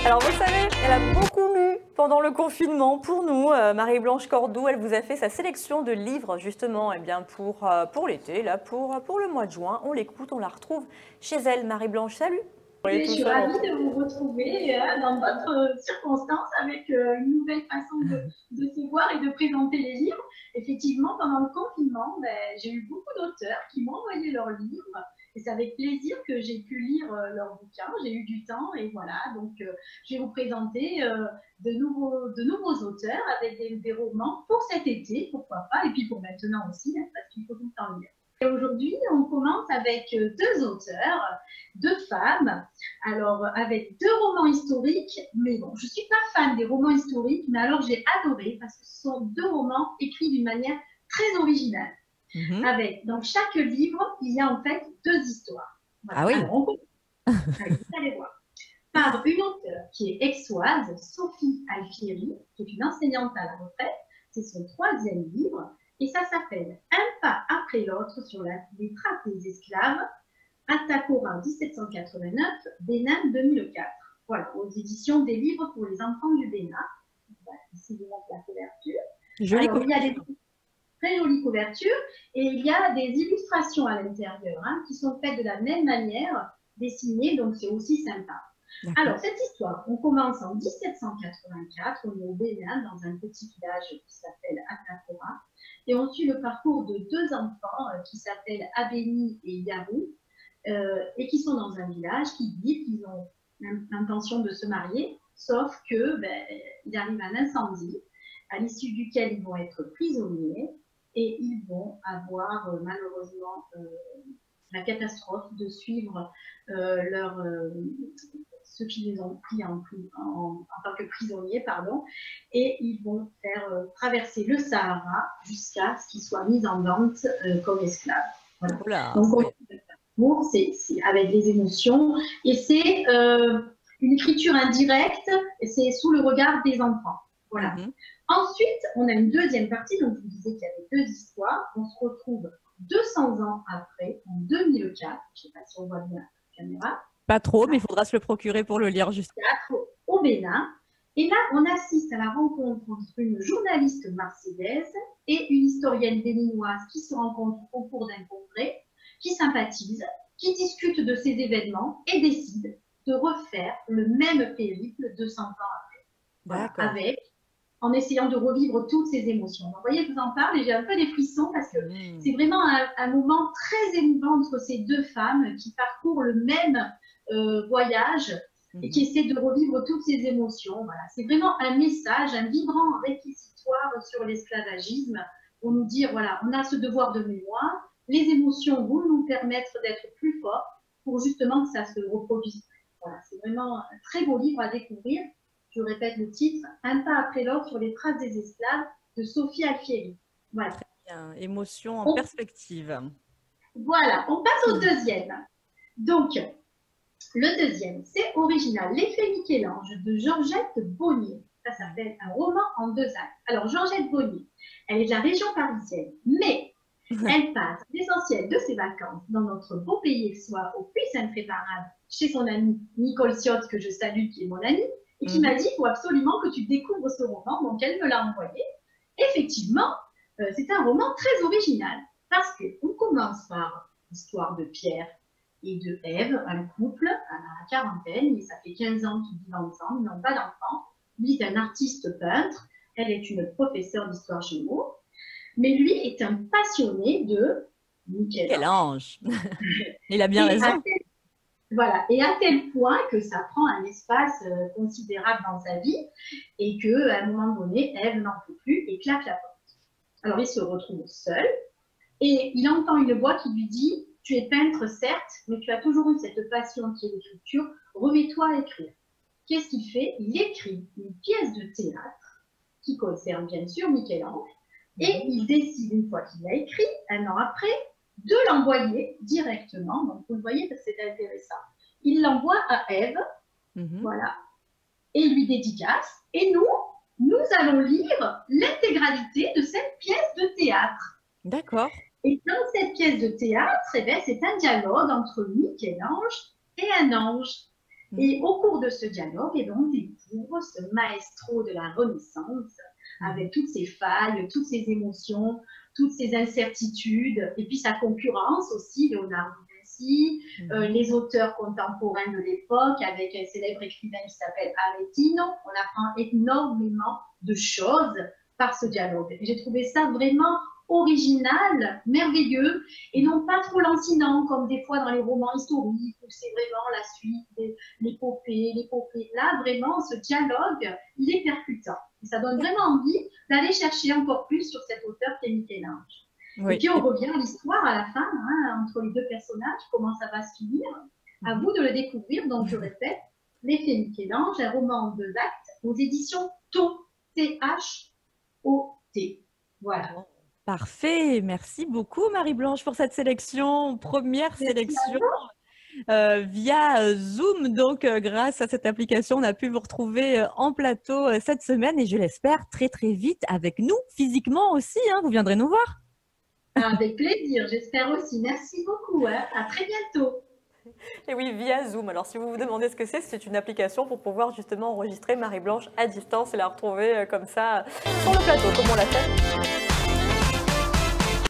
Alors vous savez, elle a beaucoup lu pendant le confinement pour nous. Marie-Blanche Cordoue, elle vous a fait sa sélection de livres justement pour l'été, là, pour le mois de juin. On l'écoute, on la retrouve chez elle. Marie-Blanche, salut. Je suis ravie de vous retrouver dans votre circonstance avec une nouvelle façon de se voir et de présenter les livres. Effectivement, pendant le confinement, j'ai eu beaucoup d'auteurs qui m'ont envoyé leurs livres et c'est avec plaisir que j'ai pu lire leurs bouquins. J'ai eu du temps et voilà, donc je vais vous présenter de nouveaux auteurs avec des romans pour cet été, pourquoi pas, et puis pour maintenant aussi, hein, parce qu'il faut tout le temps lire. Et aujourd'hui, on commence avec deux auteurs, deux femmes, alors avec deux romans historiques, mais bon, je ne suis pas fan des romans historiques, mais alors j'ai adoré parce que ce sont deux romans écrits d'une manière très originale. Avec, dans chaque livre, il y a en fait deux histoires. Voilà. Ah oui. Alors, on commence, vous allez voir, par une auteure qui est aixoise, Sophie Alfieri, qui est une enseignante à la retraite. C'est son troisième livre. Et ça s'appelle Un pas après l'autre sur les traces des esclaves, Atakora 1789, Bénin 2004. Voilà, aux éditions des livres pour les enfants du Bénin. Voilà, ici, je vous montre la couverture. Jolie couverture. Il y a des très jolies couvertures et il y a des illustrations à l'intérieur qui sont faites de la même manière, dessinées, donc c'est aussi sympa. Alors, cette histoire, on commence en 1784, on est au Bénin, dans un petit village qui s'appelle Atakora. Et on suit le parcours de deux enfants qui s'appellent Abeni et Yarou et qui sont dans un village, qui vivent, qui ont l'intention de se marier, sauf que il arrive un incendie à l'issue duquel ils vont être prisonniers et ils vont avoir malheureusement la catastrophe de suivre ceux qui les ont pris en tant que prisonniers, et ils vont faire traverser le Sahara jusqu'à ce qu'ils soient mis en vente comme esclaves. Voilà. Oula, donc, c'est avec les émotions, et c'est une écriture indirecte, et c'est sous le regard des enfants. Voilà. Ensuite, on a une deuxième partie, donc je vous disais qu'il y avait deux histoires. On se retrouve 200 ans après, en 2004, je ne sais pas si on voit bien la caméra. Pas trop, mais il faudra se le procurer pour le lire juste. Au Bénin. Et là, on assiste à la rencontre entre une journaliste marseillaise et une historienne béninoise qui se rencontrent au cours d'un congrès, qui sympathisent, qui discutent de ces événements et décident de refaire le même périple 200 ans après. Voilà, en essayant de revivre toutes ces émotions. Donc, vous voyez, je vous en parle et j'ai un peu des frissons parce que c'est vraiment un moment très émouvant entre ces deux femmes qui parcourent le même voyage et qui essaient de revivre toutes ces émotions. Voilà. C'est vraiment un message, un vibrant réquisitoire sur l'esclavagisme pour nous dire, voilà, on a ce devoir de mémoire, les émotions vont nous permettre d'être plus forts pour justement que ça se reproduise. Voilà, c'est vraiment un très beau livre à découvrir. Je répète le titre, Un pas après l'autre sur les traces des esclaves de Sophie Alfieri. Voilà. Très bien, émotion en perspective. Voilà, on passe au deuxième. Donc, le deuxième, c'est original, L'effet Michel-Ange de Georgette Bonnier. Ça s'appelle un roman en deux actes. Alors, Georgette Bonnier, elle est de la région parisienne, mais elle passe l'essentiel de ses vacances dans notre beau pays, soit au Puy-Saint-Préparable, chez son amie Nicole Ciotte, que je salue, qui est mon amie, et qui m'a dit, il faut absolument que tu découvres ce roman. Donc, elle me l'a envoyé. Effectivement, c'est un roman très original parce qu'on commence par l'histoire de Pierre et de Ève, un couple à la quarantaine, et ça fait 15 ans qu'ils vivent ensemble, ils n'ont pas d'enfant. Lui est un artiste peintre, elle est une professeure d'histoire géo, mais lui est un passionné de Michel-Ange. Il a bien raison. Voilà, et à tel point que ça prend un espace considérable dans sa vie et qu'à un moment donné, Ève n'en peut plus et claque la porte. Alors, il se retrouve seul et il entend une voix qui lui dit « Tu es peintre, certes, mais tu as toujours eu cette passion qui est l'écriture, remets-toi à écrire. » Qu'est-ce qu'il fait? Il écrit une pièce de théâtre qui concerne bien sûr Michel-Ange et il décide, une fois qu'il l'a écrit, un an après, de l'envoyer directement. Donc, vous le voyez, parce que c'est intéressant. Il l'envoie à Ève, voilà, et il lui dédicace. Et nous allons lire l'intégralité de cette pièce de théâtre. D'accord. Et dans cette pièce de théâtre, c'est un dialogue entre Michel-Ange et un ange. Et au cours de ce dialogue, eh ben, on découvre ce maestro de la Renaissance avec toutes ses failles, toutes ses émotions, toutes ses incertitudes, et puis sa concurrence aussi, Léonard de Vinci, les auteurs contemporains de l'époque, avec un célèbre écrivain qui s'appelle Aretino. On apprend énormément de choses par ce dialogue. J'ai trouvé ça vraiment original, merveilleux, et non pas trop lancinant, comme des fois dans les romans historiques, où c'est vraiment la suite de l'épopée. Là, vraiment, ce dialogue, il est percutant. Et ça donne vraiment envie d'aller chercher encore plus sur cet auteur qui est Michel-Ange. Oui. Et puis, on revient à l'histoire à la fin, hein, entre les deux personnages, comment ça va se finir. À vous de le découvrir. Donc, je répète, L'Effet Michel-Ange, un roman en 2 actes, aux éditions THOT, T-H-O-T. Voilà. Parfait, merci beaucoup Marie-Blanche pour cette sélection, première sélection via Zoom. Donc grâce à cette application, on a pu vous retrouver en plateau cette semaine et je l'espère très très vite avec nous, physiquement aussi, hein, vous viendrez nous voir. Avec plaisir, j'espère aussi. Merci beaucoup, hein. À très bientôt. Et oui, via Zoom. Alors, si vous vous demandez ce que c'est une application pour pouvoir justement enregistrer Marie-Blanche à distance et la retrouver comme ça sur le plateau, comme on l'a fait